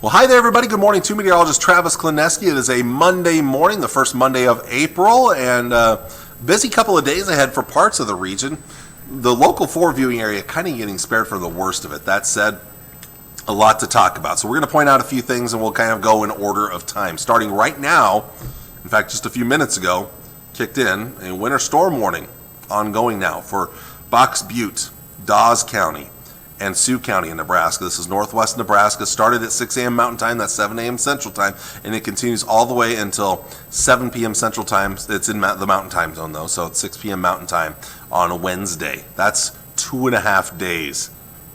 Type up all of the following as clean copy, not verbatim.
Well, hi there, everybody. Good morning to meteorologist Travis Klineski. It is a Monday morning, the first Monday of April, and busy couple of days ahead for parts of the region. The local 4 viewing area kind of getting spared for the worst of it. That said, a lot to talk about. So we're going to point out a few things, and we'll kind of go in order of time. Starting right now, in fact, just a few minutes ago, kicked in a winter storm warning ongoing now for Box Butte, Dawes County, and Sioux County in Nebraska. This is northwest Nebraska. Started at 6 a.m. Mountain Time, that's 7 a.m. Central Time, and it continues all the way until 7 p.m. Central Time. It's in the Mountain Time Zone, though, so it's 6 p.m. Mountain Time on Wednesday. That's 2.5 days.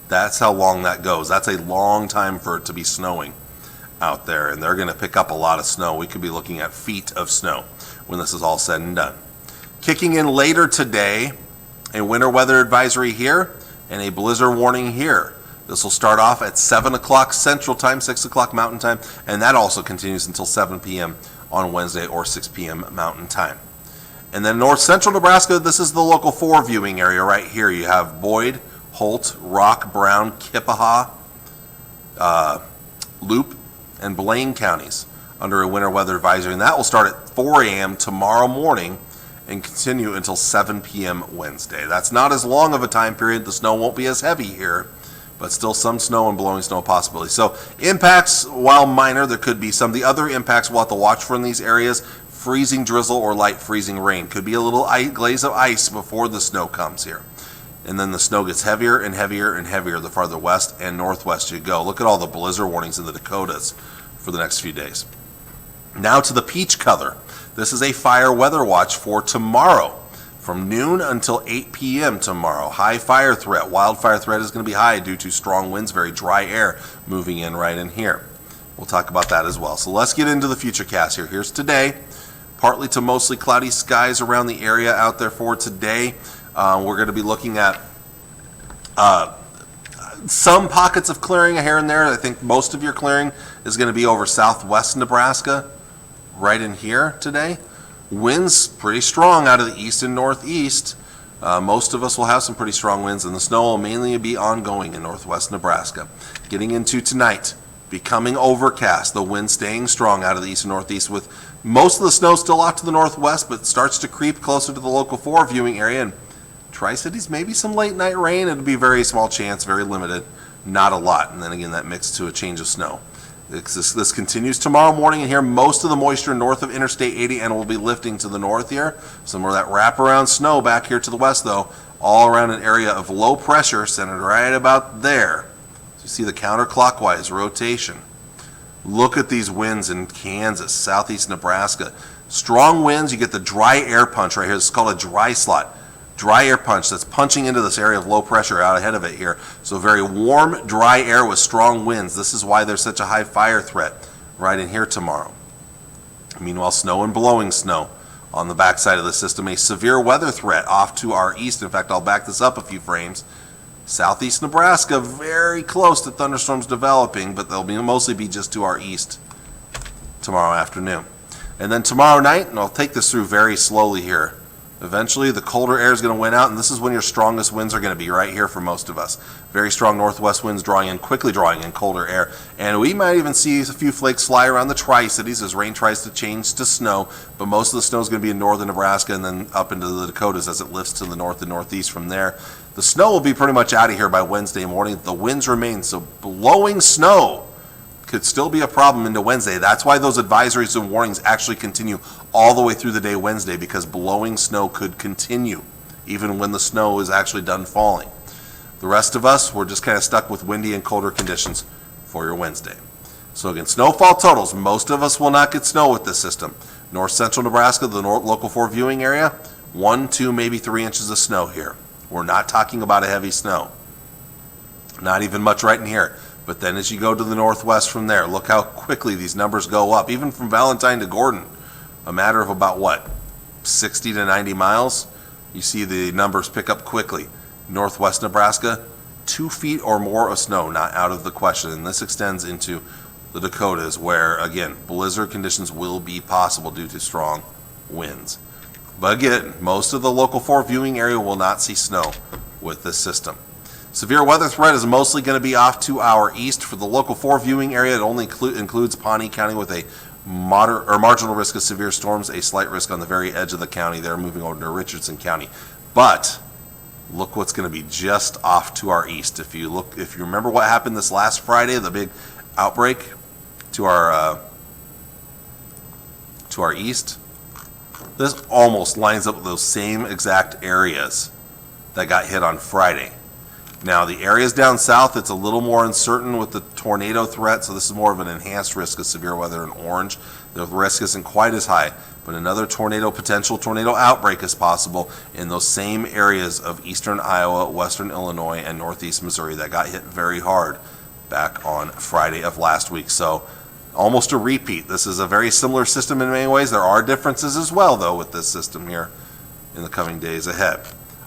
That's how long that goes. That's a long time for it to be snowing out there, and they're going to pick up a lot of snow. We could be looking at feet of snow when this is all said and done. Kicking in later today, a winter weather advisory here and a blizzard warning here. This will start off at 7 o'clock Central Time, 6 o'clock Mountain Time, and that also continues until 7 p.m. on Wednesday or 6 p.m. Mountain Time. And then north central Nebraska, this is the local 4 viewing area right here. You have Boyd, Holt, Rock, Brown, Kippaha, Loop, and Blaine counties under a winter weather advisory, and that will start at 4 a.m. tomorrow morning and continue until 7 p.m. Wednesday. That's not as long of a time period. The snow won't be as heavy here, but still some snow and blowing snow possibility. So impacts, while minor, there could be some. The other impacts we'll have to watch for in these areas: freezing drizzle or light freezing rain. Could be a little glaze of ice before the snow comes here. And then the snow gets heavier and heavier and heavier the farther west and northwest you go. Look at all the blizzard warnings in the Dakotas for the next few days. Now to the peach color. This is a fire weather watch for tomorrow from noon until 8 p.m. tomorrow. High fire threat. Wildfire threat is going to be high due to strong winds, very dry air moving in right in here. We'll talk about that as well. So let's get into the futurecast here. Here's today. Partly to mostly cloudy skies around the area out there for today. We're going to be looking at some pockets of clearing here and there. I think most of your clearing is going to be over southwest Nebraska, right in here today. Winds pretty strong out of the east and northeast. Most of us will have some pretty strong winds, and the snow will mainly be ongoing in northwest Nebraska. Getting into tonight, becoming overcast, the wind staying strong out of the east and northeast, with most of the snow still off to the northwest, but starts to creep closer to the local 4 viewing area. And Tri-Cities, maybe some late night rain. It'll be very small chance, very limited, not a lot. And then again, that mixed to a change of snow. This continues tomorrow morning, and here most of the moisture north of Interstate 80, and will be lifting to the north here. Some more of that wraparound snow back here to the west, though, all around an area of low pressure centered right about there. So you see the counterclockwise rotation. Look at these winds in Kansas, southeast Nebraska. Strong winds, you get the dry air punch right here. This is called a dry slot. Dry air punch that's punching into this area of low pressure out ahead of it here. So very warm, dry air with strong winds. This is why there's such a high fire threat right in here tomorrow. Meanwhile, snow and blowing snow on the backside of the system. A severe weather threat off to our east. In fact, I'll back this up a few frames. Southeast Nebraska, very close to thunderstorms developing, but they'll mostly be just to our east tomorrow afternoon. And then tomorrow night, and I'll take this through very slowly here, eventually the colder air is going to win out, and this is when your strongest winds are going to be right here for most of us. Very strong northwest winds quickly drawing in colder air. And we might even see a few flakes fly around the Tri-Cities as rain tries to change to snow, but most of the snow is going to be in northern Nebraska and then up into the Dakotas as it lifts to the north and northeast from there. The snow will be pretty much out of here by Wednesday morning. The winds remain, so blowing snow could still be a problem into Wednesday. That's why those advisories and warnings actually continue all the way through the day Wednesday, because blowing snow could continue even when the snow is actually done falling. The rest of us, we're just kind of stuck with windy and colder conditions for your Wednesday. So again, snowfall totals. Most of us will not get snow with this system. North central Nebraska, the local 4 viewing area, 1, 2, maybe 3 inches of snow here. We're not talking about a heavy snow. Not even much right in here. But then as you go to the northwest from there, look how quickly these numbers go up. Even from Valentine to Gordon, a matter of about, 60 to 90 miles? You see the numbers pick up quickly. Northwest Nebraska, 2 feet or more of snow, not out of the question. And this extends into the Dakotas, where, again, blizzard conditions will be possible due to strong winds. But again, most of the local 4 viewing area will not see snow with this system. Severe weather threat is mostly going to be off to our east. For the local 4 viewing area, it only includes Pawnee County with a moderate or marginal risk of severe storms, a slight risk on the very edge of the county. They're moving over to Richardson County. But look what's going to be just off to our east. If you remember what happened this last Friday, the big outbreak to our east, this almost lines up with those same exact areas that got hit on Friday. Now, the areas down south, it's a little more uncertain with the tornado threat, so this is more of an enhanced risk of severe weather in orange. The risk isn't quite as high, but another potential tornado outbreak is possible in those same areas of eastern Iowa, western Illinois, and northeast Missouri that got hit very hard back on Friday of last week. So almost a repeat. This is a very similar system in many ways. There are differences as well, though, with this system here in the coming days ahead.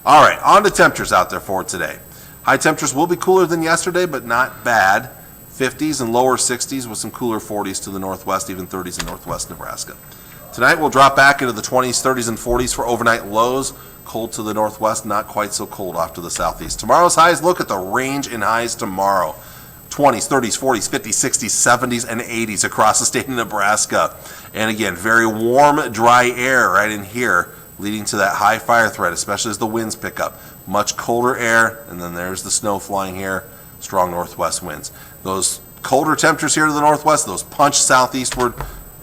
All right, on to temperatures out there for today. High temperatures will be cooler than yesterday, but not bad. 50s and lower 60s with some cooler 40s to the northwest, even 30s in northwest Nebraska. Tonight we'll drop back into the 20s, 30s, and 40s for overnight lows. Cold to the northwest, not quite so cold off to the southeast. Tomorrow's highs, look at the range in highs tomorrow. 20s, 30s, 40s, 50s, 60s, 70s, and 80s across the state of Nebraska. And again, very warm, dry air right in here, leading to that high fire threat, especially as the winds pick up. Much colder air, and then there's the snow flying here, strong northwest winds. Those colder temperatures here to the northwest, those punch southeastward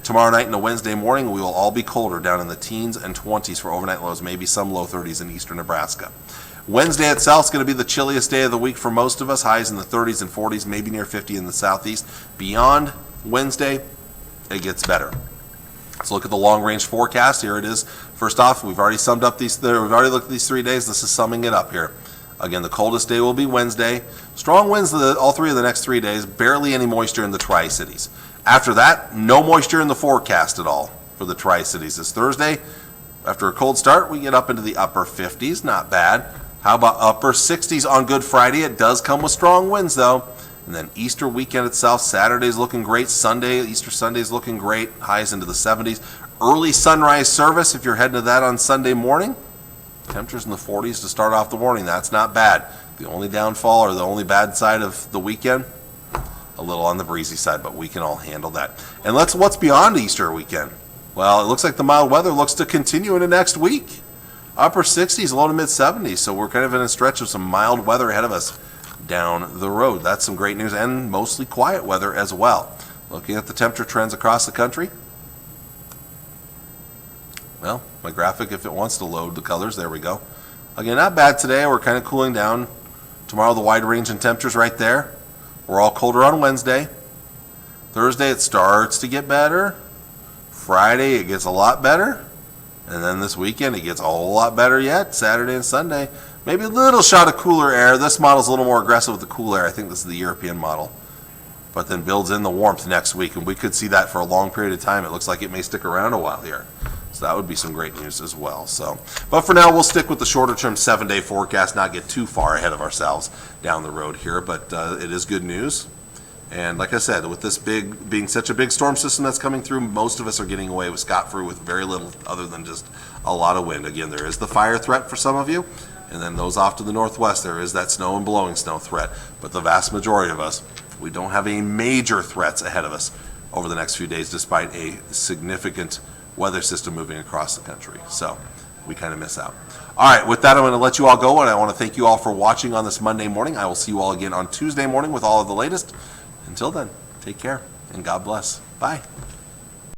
tomorrow night and a Wednesday morning. We will all be colder, down in the teens and 20s for overnight lows, maybe some low 30s in eastern Nebraska. Wednesday itself is going to be the chilliest day of the week for most of us, highs in the 30s and 40s, maybe near 50 in the southeast. Beyond Wednesday, it gets better. Let's look at the long-range forecast. Here it is. First off, we've already summed up we've already looked at these 3 days. This is summing it up here. Again, the coldest day will be Wednesday. Strong winds all 3 of the next 3 days. Barely any moisture in the Tri-Cities. After that, no moisture in the forecast at all for the Tri-Cities. This Thursday, after a cold start, we get up into the upper 50s. Not bad. How about upper 60s on Good Friday? It does come with strong winds, though. And then Easter weekend itself, Saturday's looking great. Easter Sunday's looking great. Highs into the 70s. Early sunrise service, if you're heading to that on Sunday morning. Temperatures in the 40s to start off the morning. That's not bad. The only downfall or the only bad side of the weekend, a little on the breezy side, but we can all handle that. And what's beyond Easter weekend? Well, it looks like the mild weather looks to continue into next week. Upper 60s, low to mid 70s. So we're kind of in a stretch of some mild weather ahead of us down the road. That's some great news, and mostly quiet weather as well. Looking at the temperature trends across the country. Well, my graphic, if it wants to load the colors, there we go. Again, not bad today. We're kind of cooling down. Tomorrow, the wide range in temperatures right there. We're all colder on Wednesday. Thursday, it starts to get better. Friday, it gets a lot better. And then this weekend, it gets a whole lot better yet. Saturday and Sunday, maybe a little shot of cooler air. This model's a little more aggressive with the cool air. I think this is the European model. But then builds in the warmth next week, and we could see that for a long period of time. It looks like it may stick around a while here. So that would be some great news as well. But for now, we'll stick with the shorter-term 7-day forecast, not get too far ahead of ourselves down the road here. But it is good news. And like I said, with this being such a big storm system that's coming through, most of us are getting away with scot-free with very little other than just a lot of wind. Again, there is the fire threat for some of you, and then those off to the northwest, there is that snow and blowing snow threat. But the vast majority of us, we don't have any major threats ahead of us over the next few days, despite a significant weather system moving across the country. So we kind of miss out. All right, with that, I'm going to let you all go, and I want to thank you all for watching on this Monday morning. I will see you all again on Tuesday morning with all of the latest. Until then, take care, and God bless. Bye.